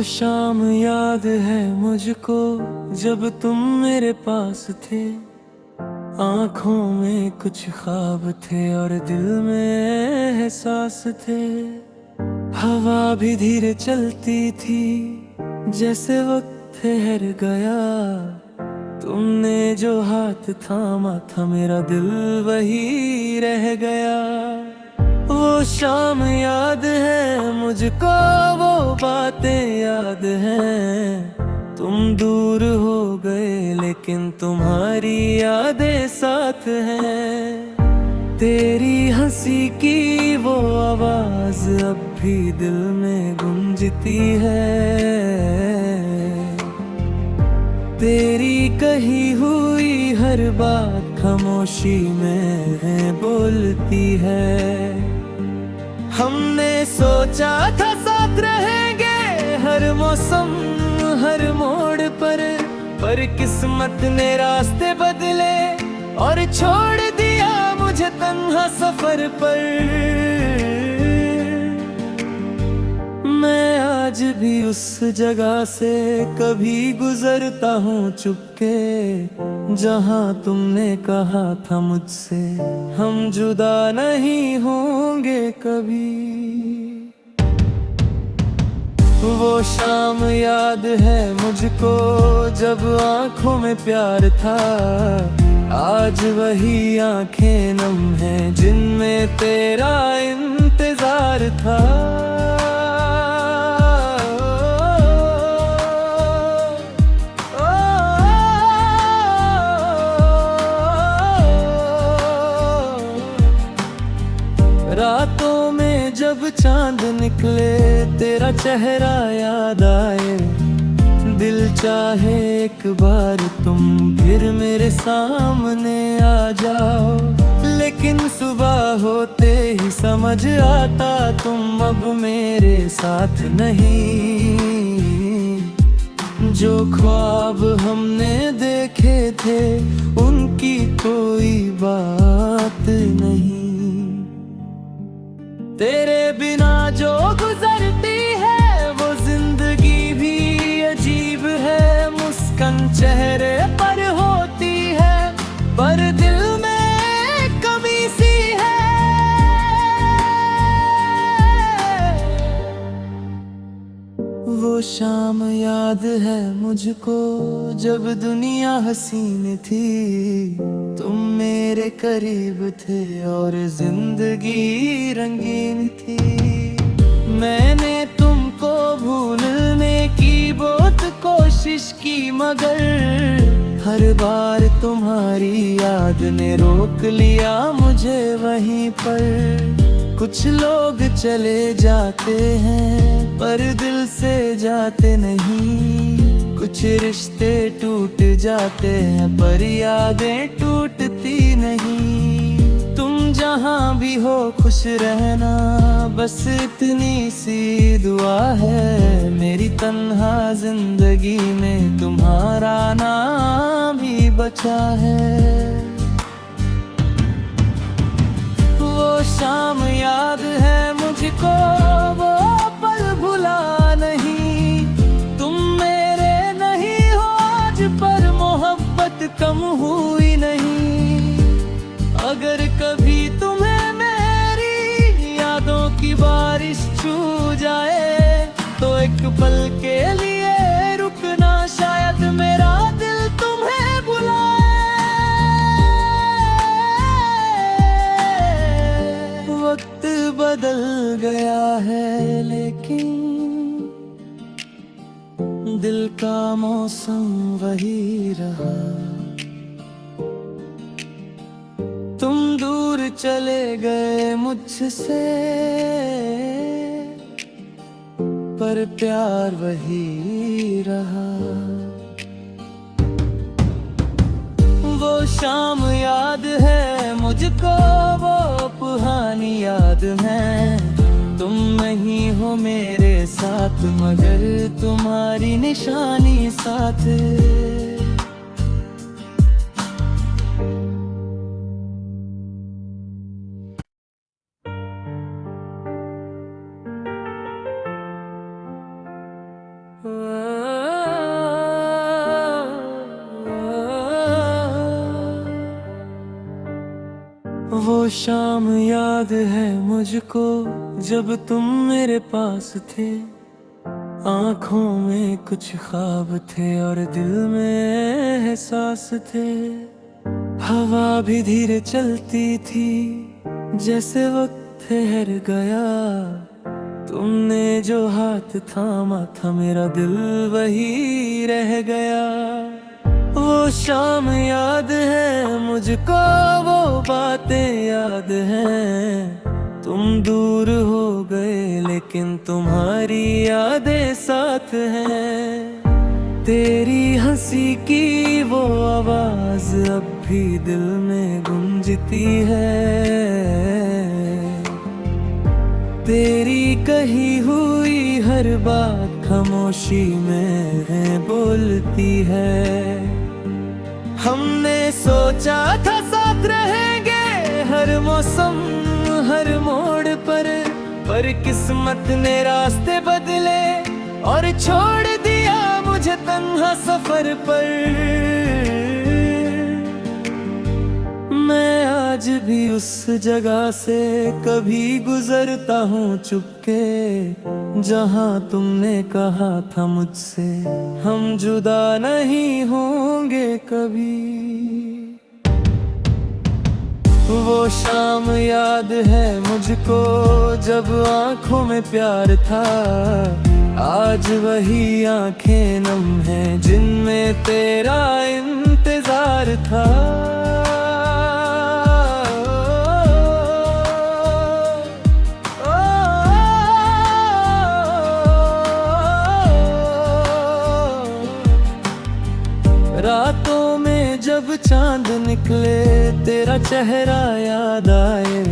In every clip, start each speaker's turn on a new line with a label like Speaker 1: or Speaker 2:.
Speaker 1: शाम याद है मुझको जब तुम मेरे पास थे। आंखों में कुछ ख्वाब थे और दिल में एहसास थे। हवा भी धीरे चलती थी जैसे वक्त ठहर गया। तुमने जो हाथ थामा था मेरा दिल वही रह गया। वो शाम याद है मुझको, वो बातें याद हैं। तुम दूर हो गए लेकिन तुम्हारी यादें साथ हैं। तेरी हंसी की वो आवाज अब भी दिल में गूंजती है। तेरी कही हुई हर बात खामोशी में बोलती है। हमने सोचा था साथ रहेंगे हर मौसम हर मोड़ पर किस्मत ने रास्ते बदले और छोड़ दिया मुझे तन्हा सफर पर। मैं आज भी उस जगह से कभी गुजरता हूँ चुपके, जहाँ तुमने कहा था मुझसे हम जुदा नहीं होंगे कभी। वो शाम याद है मुझको जब आंखों में प्यार था। आज वही आंखें नम हैं जिनमें तेरा इंतजार था। रातों में जब चांद निकले तेरा चेहरा याद आए। दिल चाहे एक बार तुम फिर मेरे सामने आ जाओ, लेकिन सुबह होते ही समझ आता तुम अब मेरे साथ नहीं। जो ख्वाब हमने देखे थे उनकी कोई बात नहीं। तेरे बिना जो गुजरती है वो जिंदगी भी अजीब है। मुस्कान चेहरे पर होती है पर दिल में कमी सी है। वो शाम याद है मुझको जब दुनिया हसीन थी। तुम मेरे करीब थे और जिंदगी रंगीन थी। मैंने तुमको भूलने की बहुत कोशिश की मगर हर बार तुम्हारी याद ने रोक लिया मुझे वहीं पर। कुछ लोग चले जाते हैं पर दिल से जाते नहीं। कुछ रिश्ते टूट जाते हैं पर यादें टूटती नहीं। तुम जहाँ भी हो खुश रहना बस इतनी सी दुआ है। मेरी तन्हा जिंदगी में तुम्हारा नाम भी बचा है। वो शाम याद है मुझको, वो पल भुला नहीं। तुम मेरे नहीं हो आज पर मोहब्बत कम हुई नहीं। अगर कभी तुम्हें मेरी यादों की बारिश छू जाए तो एक पल के लिए रुकना, शायद मेरा दिल तुम्हें बुलाए। वक्त बदल गया है लेकिन दिल का मौसम वही रहा। तुम दूर चले गए मुझसे पर प्यार वही रहा। वो शाम याद है मुझको, वो पुरानी याद है। तुम नहीं हो मेरे साथ मगर तुम्हारी निशानी साथ। वो शाम याद है मुझको जब तुम मेरे पास थे। आंखों में कुछ ख्वाब थे और दिल में एहसास थे। हवा भी धीरे चलती थी जैसे वक्त ठहर गया। तुमने जो हाथ थामा था मेरा दिल वही रह गया। वो शाम याद है मुझको, वो बातें याद हैं। तुम दूर हो गए लेकिन तुम्हारी यादें साथ हैं। तेरी हंसी की वो आवाज अब भी दिल में गूंजती है। तेरी कही हुई हर बात खामोशी में बोलती है। हमने सोचा था साथ रहेंगे हर मौसम हर मोड़ पर किस्मत ने रास्ते बदले और छोड़ दिया मुझे तन्हा सफर पर। मैं आज भी उस जगह से कभी गुजरता हूँ चुपके, जहाँ तुमने कहा था मुझसे हम जुदा नहीं होंगे कभी। वो शाम याद है मुझको जब आंखों में प्यार था। आज वही आंखें नम हैं जिनमें तेरा इंतजार था। रातों में जब चांद निकले तेरा चेहरा याद आए।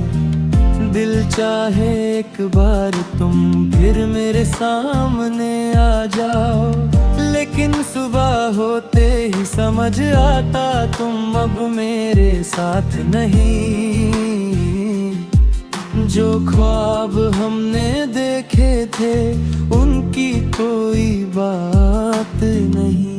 Speaker 1: दिल चाहे एक बार तुम फिर मेरे सामने आ जाओ। लेकिन सुबह होते ही समझ आता तुम अब मेरे साथ नहीं। जो ख्वाब हमने देखे थे उनकी कोई बात नहीं।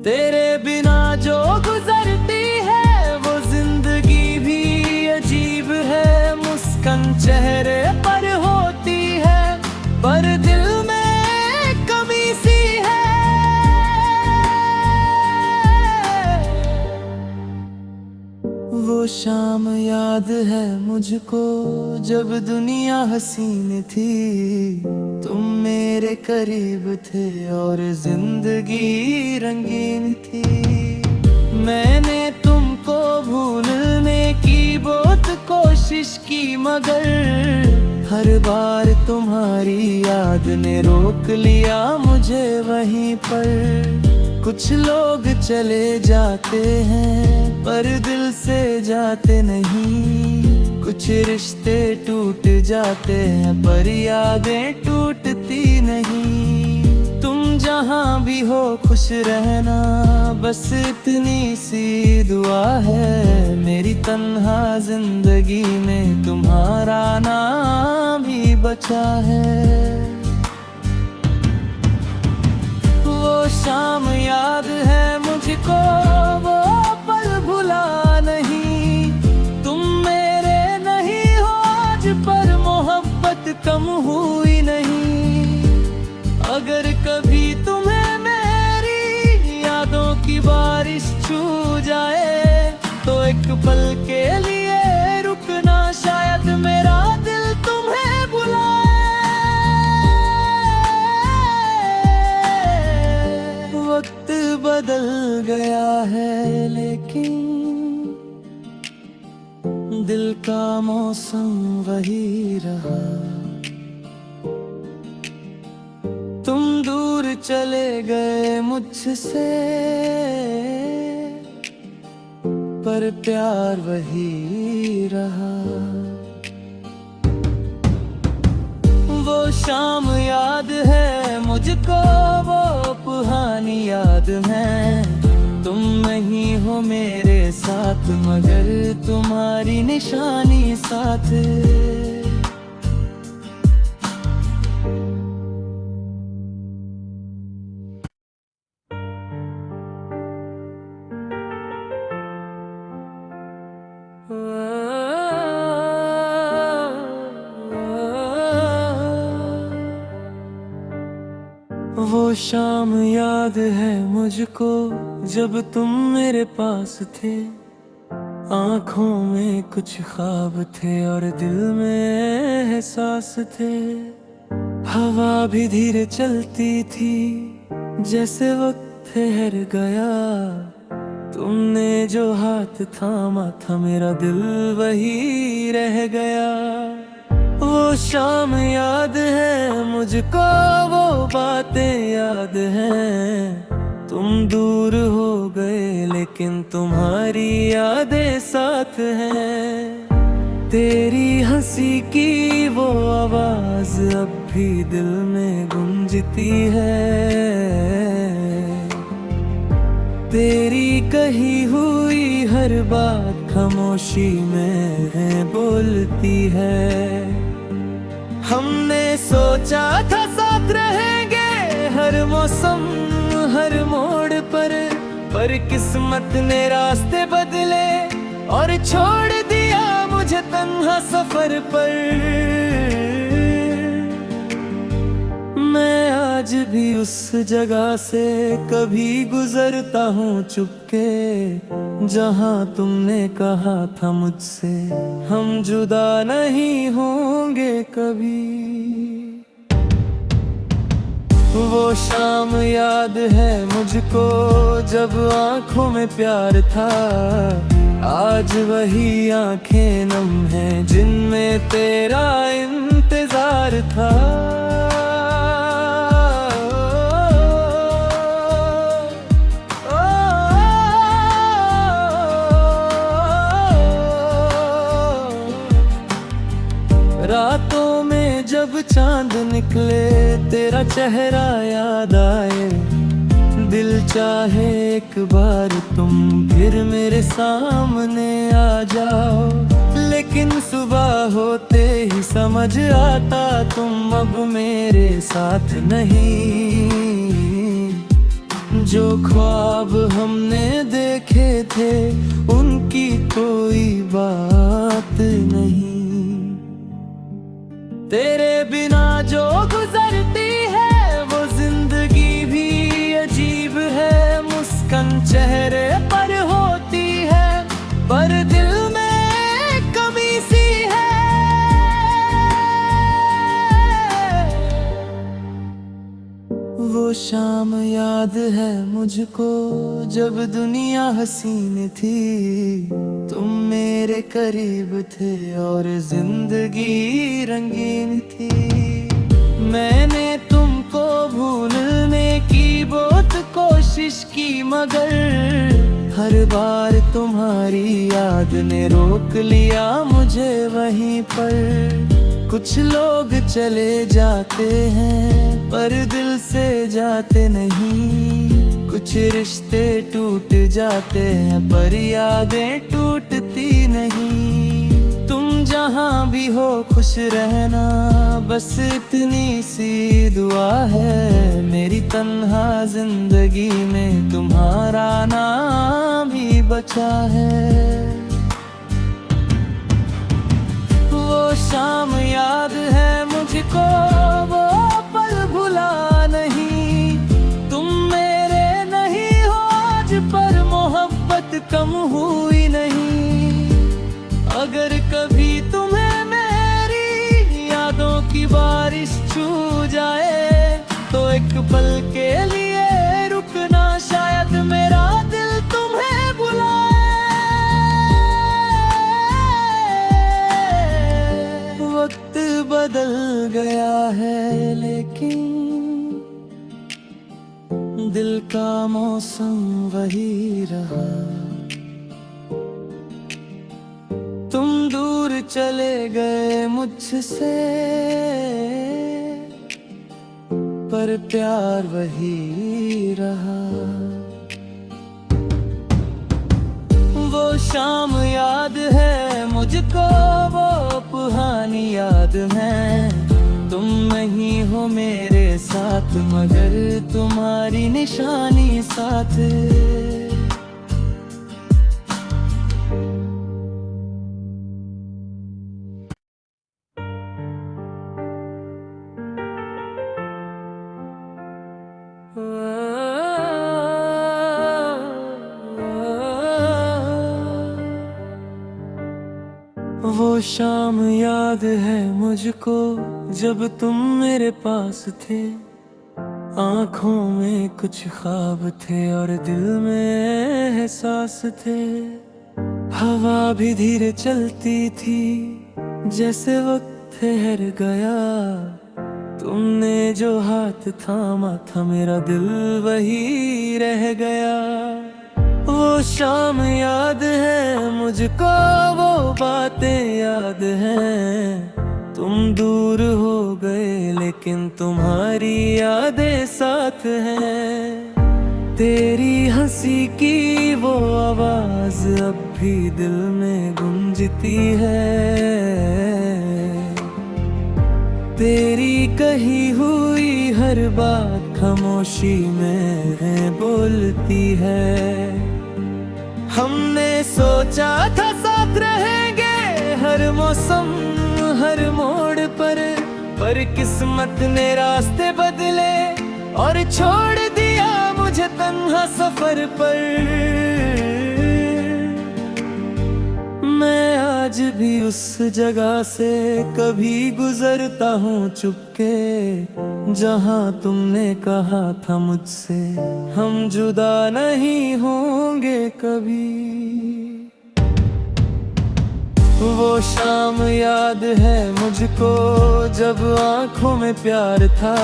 Speaker 1: तेरे बिना जो गुजरती है वो जिंदगी भी अजीब है। मुस्कान चेहरे पर होती है पर दिल में कमी सी है। वो शाम याद है मुझको जब दुनिया हसीन थी। तुम मेरे करीब थे और जिंदगी रंगीन थी। मैंने तुमको भूलने की बहुत कोशिश की मगर हर बार तुम्हारी याद ने रोक लिया मुझे वहीं पर। कुछ लोग चले जाते हैं पर दिल से जाते नहीं। कुछ रिश्ते टूट जाते हैं पर यादें टूटती नहीं। तुम जहाँ भी हो खुश रहना बस इतनी सी दुआ है। मेरी तन्हा जिंदगी में तुम्हारा नाम ही बचा है। वो शाम याद है मुझको, वो पल भुला नहीं। तुम मेरे नहीं हो आज पर मोहब्बत कम हुई नहीं। अगर कभी तुम्हें मेरी यादों की बारिश छू जाए तो एक पल के लिए रुकना, शायद मेरा दिल तुम्हें बुलाए। वक्त बदल गया है लेकिन दिल का मौसम वही रहा। तुम दूर चले गए मुझसे पर प्यार वही रहा। वो शाम याद है मुझको, वो पुरानी याद है। तुम नहीं हो मेरे साथ मगर तुम्हारी निशानी साथ। वो शाम याद है मुझको जब तुम मेरे पास थे। आंखों में कुछ ख्वाब थे और दिल में एहसास थे। हवा भी धीरे चलती थी जैसे वक्त ठहर गया। तुमने जो हाथ थामा था मेरा दिल वही रह गया। वो शाम याद है मुझको, वो बातें याद हैं। तुम दूर हो गए लेकिन तुम्हारी यादें साथ हैं। तेरी हंसी की वो आवाज अब भी दिल में गूंजती है। तेरी कही हुई हर बात खामोशी में बोलती है। हमने सोचा था साथ रहेंगे हर मौसम हर मोड़ पर किस्मत ने रास्ते बदले और छोड़ दिया मुझे तन्हा सफर पर। मैं आज भी उस जगह से कभी गुजरता हूँ चुपके, जहाँ तुमने कहा था मुझसे हम जुदा नहीं होंगे कभी। वो शाम याद है मुझको जब आंखों में प्यार था। आज वही आंखें नम हैं जिनमें तेरा इंतजार था। रातों में जब चांद निकले तेरा चेहरा याद आए। दिल चाहे एक बार तुम फिर मेरे सामने आ जाओ। लेकिन सुबह होते ही समझ आता तुम अब मेरे साथ नहीं। जो ख्वाब हमने देखे थे उनकी कोई बात नहीं। तेरे बिना जो गुजरती है वो जिंदगी भी अजीब है। मुस्कान चेहरे पर होती है पर दिल में कमी सी है। वो शाम याद है मुझको जब दुनिया हसीन थी। तुम मेरे करीब थे और जिंदगी रंगीन थी। मैंने तुमको भूलने की बहुत कोशिश की मगर हर बार तुम्हारी याद ने रोक लिया मुझे वहीं पर। कुछ लोग चले जाते हैं पर दिल से जाते नहीं। कुछ रिश्ते टूट जाते हैं पर यादें टूटती नहीं। तुम जहाँ भी हो खुश रहना बस इतनी सी दुआ है। मेरी तन्हा जिंदगी में तुम्हारा नाम ही बचा है। वो शाम याद है मुझको, वो पल भुला नहीं। तुम मेरे नहीं हो आज पर मोहब्बत कम हुई नहीं। अगर कभी तुम्हें मेरी यादों की बारिश छू जाए तो एक पल के लिए रुकना, शायद मेरा दिल तुम्हें बुलाए। वक्त बदल गया है लेकिन दिल का मौसम वही रहा। तुम दूर चले गए मुझसे पर प्यार वही रहा। वो शाम याद है मुझको, वो पुरानी याद है। तुम नहीं हो मेरे साथ मगर तुम्हारी निशानी साथ। शाम याद है मुझको जब तुम मेरे पास थे। आंखों में कुछ ख्वाब थे और दिल में एहसास थे। हवा भी धीरे चलती थी जैसे वक्त ठहर गया। तुमने जो हाथ थामा था मेरा दिल वही रह गया। वो शाम याद है मुझको, वो बातें याद हैं। तुम दूर हो गए लेकिन तुम्हारी यादें साथ हैं। तेरी हंसी की वो आवाज अब भी दिल में गूंजती है। तेरी कही हुई हर बात खामोशी में बोलती है। हमने सोचा था साथ रहेंगे हर मौसम हर मोड़ पर किस्मत ने रास्ते बदले और छोड़ दिया मुझे तन्हा सफर पर। मैं आज भी उस जगह से कभी गुजरता हूँ चुपके, जहाँ तुमने कहा था मुझसे हम जुदा नहीं होंगे कभी। वो शाम याद है मुझको जब आंखों में प्यार था।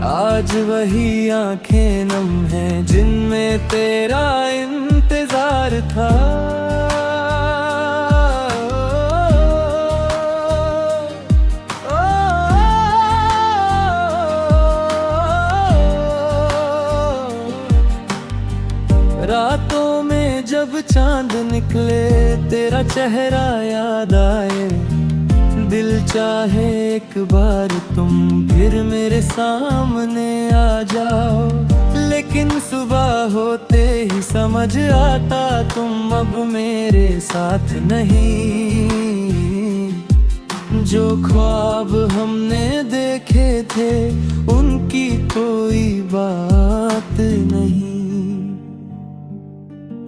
Speaker 1: आज वही आंखें नम हैं जिनमें तेरा इंतजार था। रातों में जब चांद निकले तेरा चेहरा याद आए। दिल चाहे एक बार तुम फिर मेरे सामने आ जाओ। लेकिन सुबह होते ही समझ आता तुम अब मेरे साथ नहीं। जो ख्वाब हमने देखे थे उनकी कोई बात नहीं।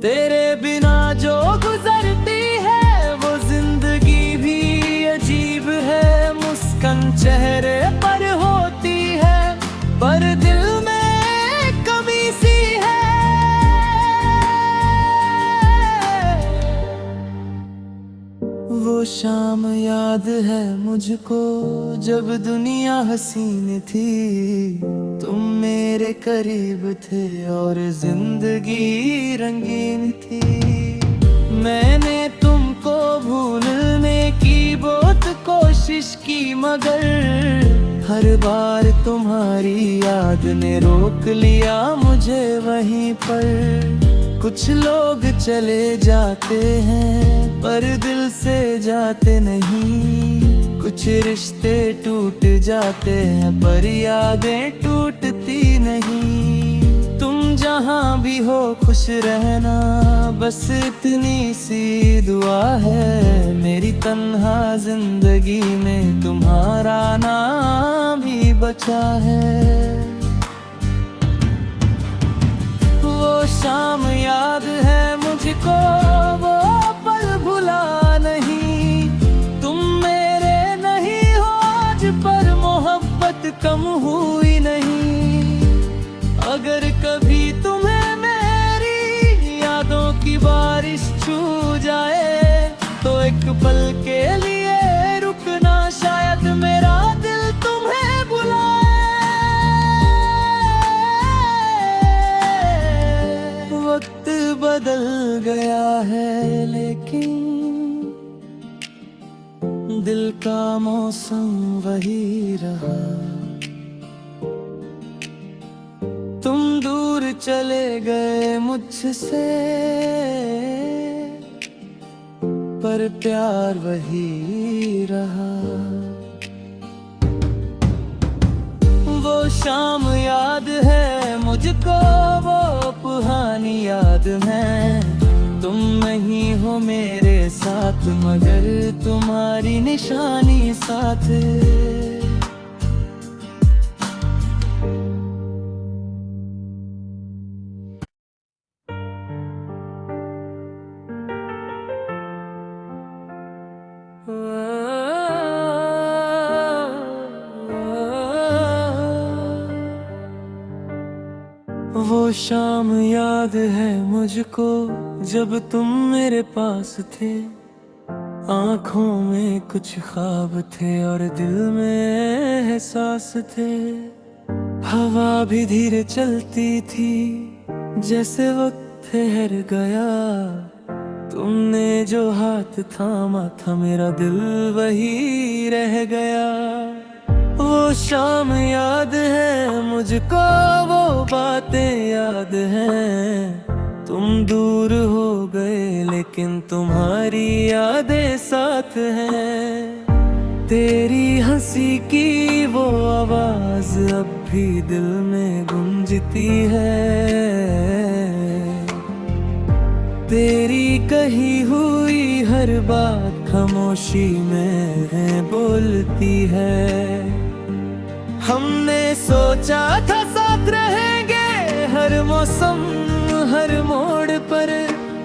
Speaker 1: तेरे बिना जो गुजरती है वो जिंदगी भी अजीब है। मुस्कान चेहरे पर होती है पर दिल में कमी सी है। वो शाम याद है मुझको जब दुनिया हसीन थी। तुम मेरे करीब थे और जिंदगी रंगीन थी। मैंने तुमको भूलने की बहुत कोशिश की मगर हर बार तुम्हारी याद ने रोक लिया मुझे वहीं पर। कुछ लोग चले जाते हैं पर दिल से जाते नहीं। कुछ रिश्ते टूट जाते हैं पर यादें टूटती नहीं। तुम जहाँ भी हो खुश रहना बस इतनी सी दुआ है। मेरी तन्हा जिंदगी में तुम्हारा नाम भी बचा है। वो शाम याद है मुझको, वो पल भुला नहीं। तुम मेरे नहीं हो आज पर मोहब्बत कम हुई नहीं। अगर कभी तुम्हें मेरी यादों की बारिश छू जाए तो एक पल के लिए रुकना, शायद मेरा दिल तुम्हें बुलाए। वक्त बदल गया है लेकिन दिल का मौसम वही रहा। तुम दूर चले गए मुझसे पर प्यार वही रहा। वो शाम याद है मुझको, वो पुरानी याद है। तुम नहीं हो मेरे साथ मगर तुम्हारी निशानी साथ। वो शाम याद है मुझको जब तुम मेरे पास थे। आंखों में कुछ ख्वाब थे और दिल में एहसास थे। हवा भी धीरे चलती थी जैसे वक्त ठहर गया। तुमने जो हाथ थामा था मेरा दिल वही रह गया। वो शाम याद है मुझको, वो बातें याद हैं। तुम दूर हो गए लेकिन तुम्हारी यादें साथ हैं। तेरी हंसी की वो आवाज अब भी दिल में गूंजती है। तेरी कही हुई हर बात खामोशी में बोलती है। हमने सोचा था साथ रहेंगे हर मौसम हर मोड़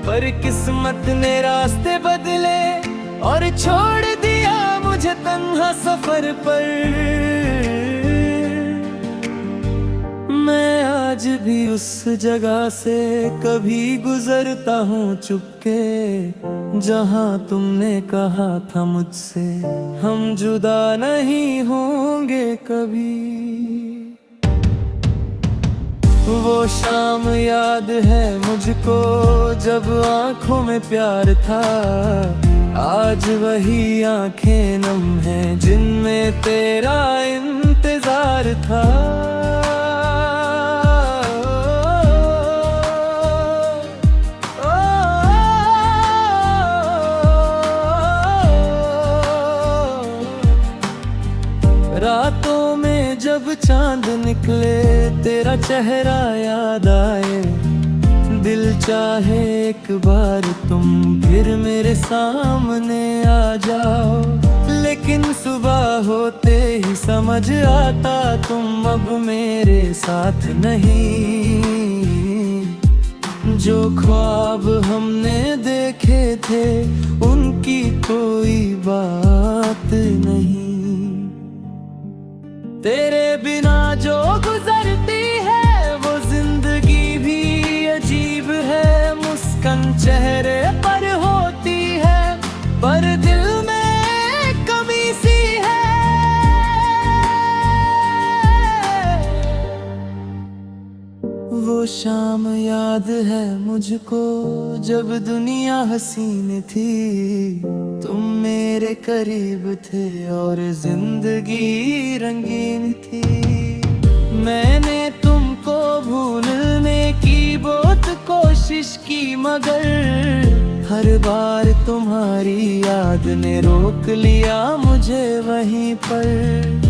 Speaker 1: पर किस्मत ने रास्ते बदले और छोड़ दिया मुझे तन्हा सफर पर। मैं आज भी उस जगह से कभी गुजरता हूँ चुपके, जहाँ तुमने कहा था मुझसे हम जुदा नहीं होंगे कभी। वो शाम याद है मुझको जब आंखों में प्यार था। आज वही आंखें नम हैं जिनमें तेरा इंतजार था। रातों में जब चांद निकले तेरा चेहरा याद आए। दिल चाहे एक बार तुम फिर मेरे सामने आ जाओ। लेकिन सुबह होते ही समझ आता तुम अब मेरे साथ नहीं। जो ख्वाब हमने देखे थे उनकी कोई बात नहीं। तेरे बिना जो गुजरती है वो जिंदगी भी अजीब है। मुस्कान चेहरे पर होती है पर दिल में कमी सी है। वो शाम याद है मुझको जब दुनिया हसीन थी। तुम मेरे करीब थे और जिंदगी रंगीन थी। मैंने तुमको भूलने की बहुत कोशिश की मगर हर बार तुम्हारी याद ने रोक लिया मुझे वहीं पर।